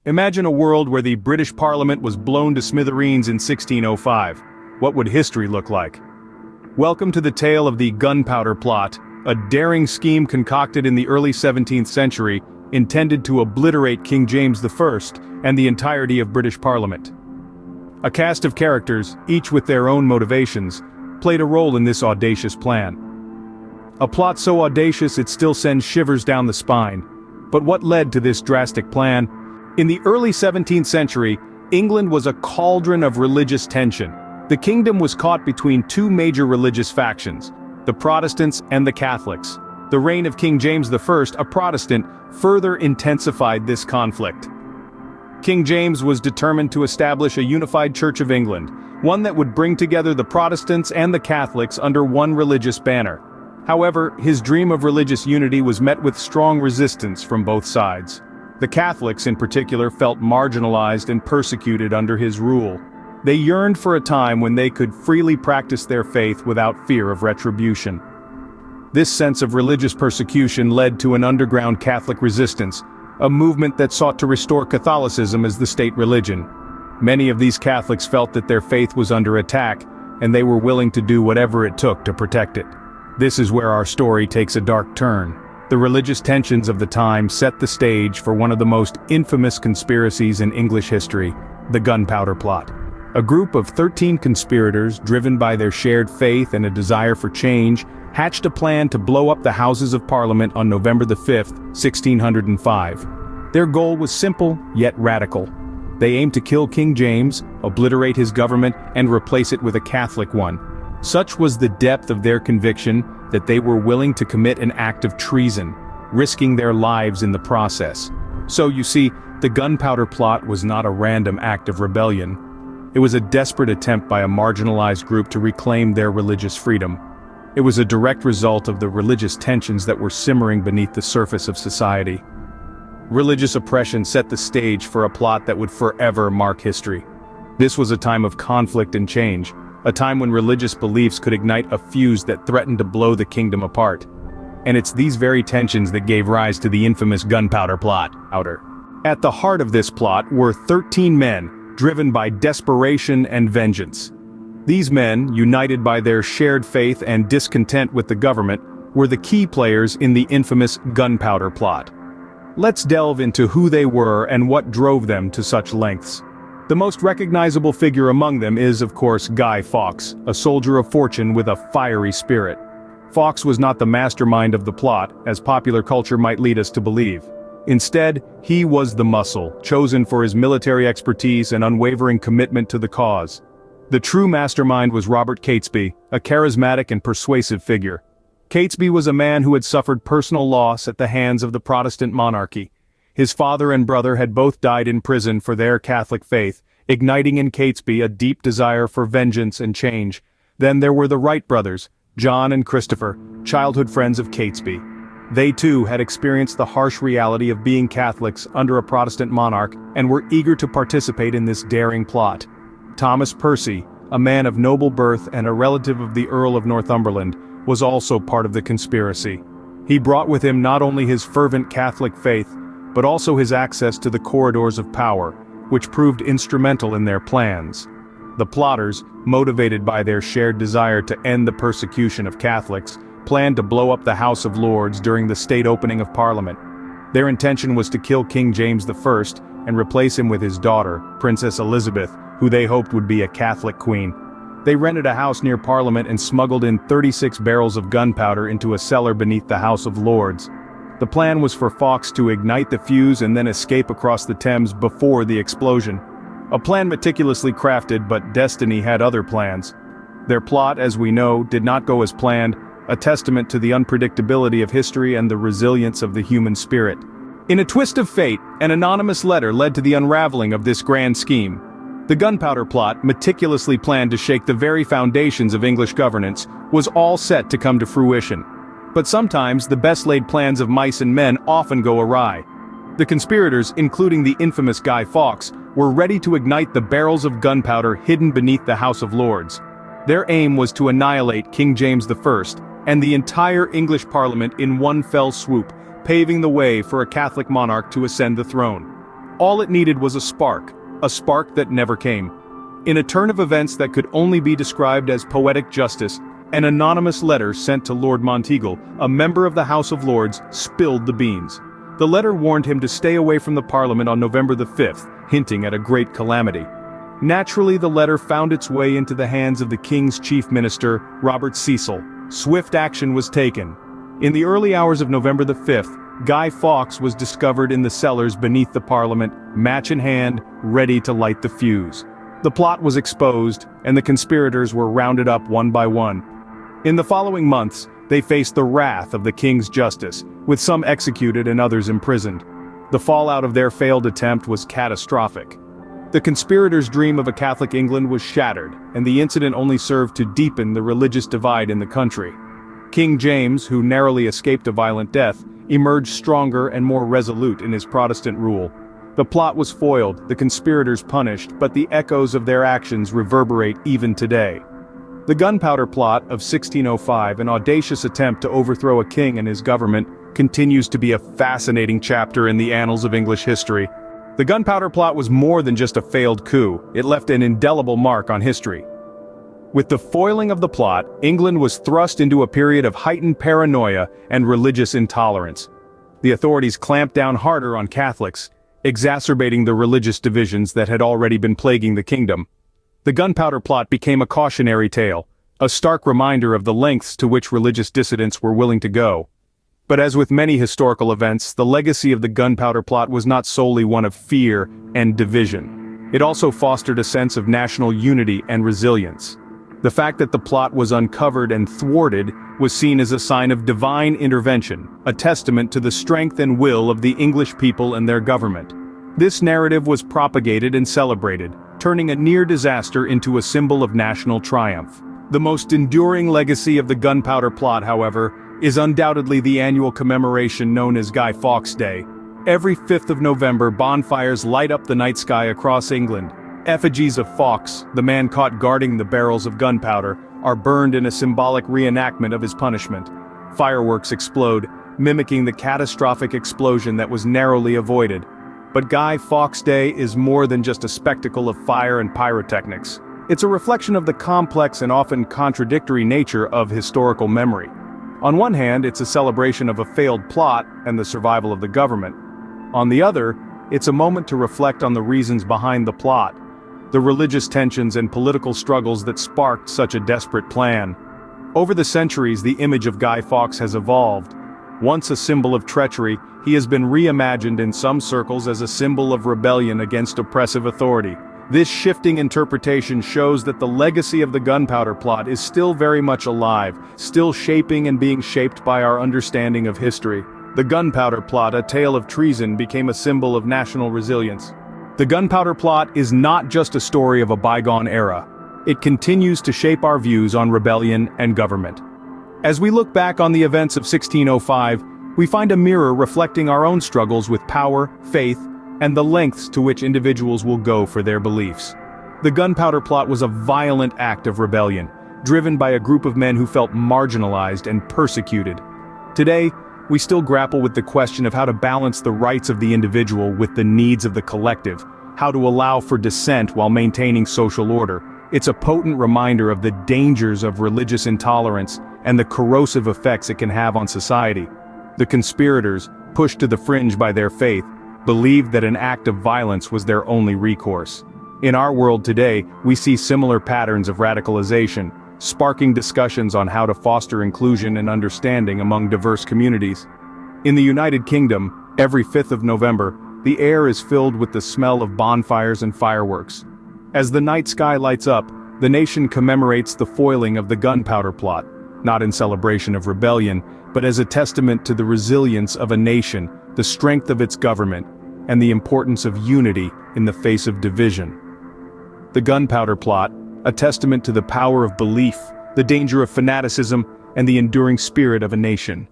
Imagine a world where the British Parliament was blown to smithereens in 1605. What would history look like? Welcome to the tale of the Gunpowder Plot, a daring scheme concocted in the early 17th century, intended to obliterate King James I and the entirety of British Parliament. A cast of characters, each with their own motivations, played a role in this audacious plan. A plot so audacious it still sends shivers down the spine. But what led to this drastic plan? In the early 17th century, England was a cauldron of religious tension. The kingdom was caught between two major religious factions, the Protestants and the Catholics. The reign of King James I, a Protestant, further intensified this conflict. King James was determined to establish a unified Church of England, one that would bring together the Protestants and the Catholics under one religious banner. However, his dream of religious unity was met with strong resistance from both sides. The Catholics in particular felt marginalized and persecuted under his rule. They yearned for a time when they could freely practice their faith without fear of retribution. This sense of religious persecution led to an underground Catholic resistance, a movement that sought to restore Catholicism as the state religion. Many of these Catholics felt that their faith was under attack, and they were willing to do whatever it took to protect it. This is where our story takes a dark turn. The religious tensions of the time set the stage for one of the most infamous conspiracies in English history, the Gunpowder Plot. A group of 13 conspirators, driven by their shared faith and a desire for change, hatched a plan to blow up the Houses of Parliament on November 5, 1605. Their goal was simple, yet radical. They aimed to kill King James, obliterate his government, and replace it with a Catholic one. Such was the depth of their conviction that they were willing to commit an act of treason, risking their lives in the process. So you see, the Gunpowder Plot was not a random act of rebellion. It was a desperate attempt by a marginalized group to reclaim their religious freedom. It was a direct result of the religious tensions that were simmering beneath the surface of society. Religious oppression set the stage for a plot that would forever mark history. This was a time of conflict and change, a time when religious beliefs could ignite a fuse that threatened to blow the kingdom apart. And it's these very tensions that gave rise to the infamous Gunpowder Plot. At the heart of this plot were 13 men, driven by desperation and vengeance. These men, united by their shared faith and discontent with the government, were the key players in the infamous Gunpowder Plot. Let's delve into who they were and what drove them to such lengths. The most recognizable figure among them is, of course, Guy Fawkes, a soldier of fortune with a fiery spirit. Fawkes was not the mastermind of the plot, as popular culture might lead us to believe. Instead, he was the muscle, chosen for his military expertise and unwavering commitment to the cause. The true mastermind was Robert Catesby, a charismatic and persuasive figure. Catesby was a man who had suffered personal loss at the hands of the Protestant monarchy. His father and brother had both died in prison for their Catholic faith, igniting in Catesby a deep desire for vengeance and change. Then there were the Wright brothers, John and Christopher, childhood friends of Catesby. They too had experienced the harsh reality of being Catholics under a Protestant monarch and were eager to participate in this daring plot. Thomas Percy, a man of noble birth and a relative of the Earl of Northumberland, was also part of the conspiracy. He brought with him not only his fervent Catholic faith, but also his access to the corridors of power, which proved instrumental in their plans. The plotters, motivated by their shared desire to end the persecution of Catholics, planned to blow up the House of Lords during the state opening of Parliament. Their intention was to kill King James I and replace him with his daughter, Princess Elizabeth, who they hoped would be a Catholic queen. They rented a house near Parliament and smuggled in 36 barrels of gunpowder into a cellar beneath the House of Lords. The plan was for Fawkes to ignite the fuse and then escape across the Thames before the explosion. A plan meticulously crafted, but destiny had other plans. Their plot, as we know, did not go as planned, a testament to the unpredictability of history and the resilience of the human spirit. In a twist of fate, an anonymous letter led to the unraveling of this grand scheme. The Gunpowder Plot, meticulously planned to shake the very foundations of English governance, was all set to come to fruition. But sometimes the best-laid plans of mice and men often go awry. The conspirators, including the infamous Guy Fawkes, were ready to ignite the barrels of gunpowder hidden beneath the House of Lords. Their aim was to annihilate King James I and the entire English Parliament in one fell swoop, paving the way for a Catholic monarch to ascend the throne. All it needed was a spark that never came. In a turn of events that could only be described as poetic justice, an anonymous letter sent to Lord Monteagle, a member of the House of Lords, spilled the beans. The letter warned him to stay away from the Parliament on November the 5th, hinting at a great calamity. Naturally, the letter found its way into the hands of the King's chief minister, Robert Cecil. Swift action was taken. In the early hours of November the 5th, Guy Fawkes was discovered in the cellars beneath the Parliament, match in hand, ready to light the fuse. The plot was exposed, and the conspirators were rounded up one by one. In the following months, they faced the wrath of the King's justice, with some executed and others imprisoned. The fallout of their failed attempt was catastrophic. The conspirators' dream of a Catholic England was shattered, and the incident only served to deepen the religious divide in the country. King James, who narrowly escaped a violent death, emerged stronger and more resolute in his Protestant rule. The plot was foiled, the conspirators punished, but the echoes of their actions reverberate even today. The Gunpowder Plot of 1605, an audacious attempt to overthrow a king and his government, continues to be a fascinating chapter in the annals of English history. The Gunpowder Plot was more than just a failed coup, it left an indelible mark on history. With the foiling of the plot, England was thrust into a period of heightened paranoia and religious intolerance. The authorities clamped down harder on Catholics, exacerbating the religious divisions that had already been plaguing the kingdom. The Gunpowder Plot became a cautionary tale, a stark reminder of the lengths to which religious dissidents were willing to go. But as with many historical events, the legacy of the Gunpowder Plot was not solely one of fear and division. It also fostered a sense of national unity and resilience. The fact that the plot was uncovered and thwarted was seen as a sign of divine intervention, a testament to the strength and will of the English people and their government. This narrative was propagated and celebrated, turning a near disaster into a symbol of national triumph. The most enduring legacy of the Gunpowder Plot, however, is undoubtedly the annual commemoration known as Guy Fawkes Day. Every 5th of November, bonfires light up the night sky across England. Effigies of Fawkes, the man caught guarding the barrels of gunpowder, are burned in a symbolic reenactment of his punishment. Fireworks explode, mimicking the catastrophic explosion that was narrowly avoided. But Guy Fawkes Day is more than just a spectacle of fire and pyrotechnics. It's a reflection of the complex and often contradictory nature of historical memory. On one hand, it's a celebration of a failed plot and the survival of the government. On the other, it's a moment to reflect on the reasons behind the plot, the religious tensions and political struggles that sparked such a desperate plan. Over the centuries, the image of Guy Fawkes has evolved. Once a symbol of treachery, he has been reimagined in some circles as a symbol of rebellion against oppressive authority. This shifting interpretation shows that the legacy of the Gunpowder Plot is still very much alive, still shaping and being shaped by our understanding of history. The Gunpowder Plot, a tale of treason, became a symbol of national resilience. The Gunpowder Plot is not just a story of a bygone era. It continues to shape our views on rebellion and government. As we look back on the events of 1605, we find a mirror reflecting our own struggles with power, faith, and the lengths to which individuals will go for their beliefs. The Gunpowder Plot was a violent act of rebellion, driven by a group of men who felt marginalized and persecuted. Today, we still grapple with the question of how to balance the rights of the individual with the needs of the collective, how to allow for dissent while maintaining social order. It's a potent reminder of the dangers of religious intolerance and the corrosive effects it can have on society. The conspirators, pushed to the fringe by their faith, believed that an act of violence was their only recourse. In our world today, we see similar patterns of radicalization, sparking discussions on how to foster inclusion and understanding among diverse communities. In the United Kingdom, every 5th of November, the air is filled with the smell of bonfires and fireworks. As the night sky lights up, the nation commemorates the foiling of the Gunpowder Plot, not in celebration of rebellion, but as a testament to the resilience of a nation, the strength of its government, and the importance of unity in the face of division. The Gunpowder Plot, a testament to the power of belief, the danger of fanaticism, and the enduring spirit of a nation.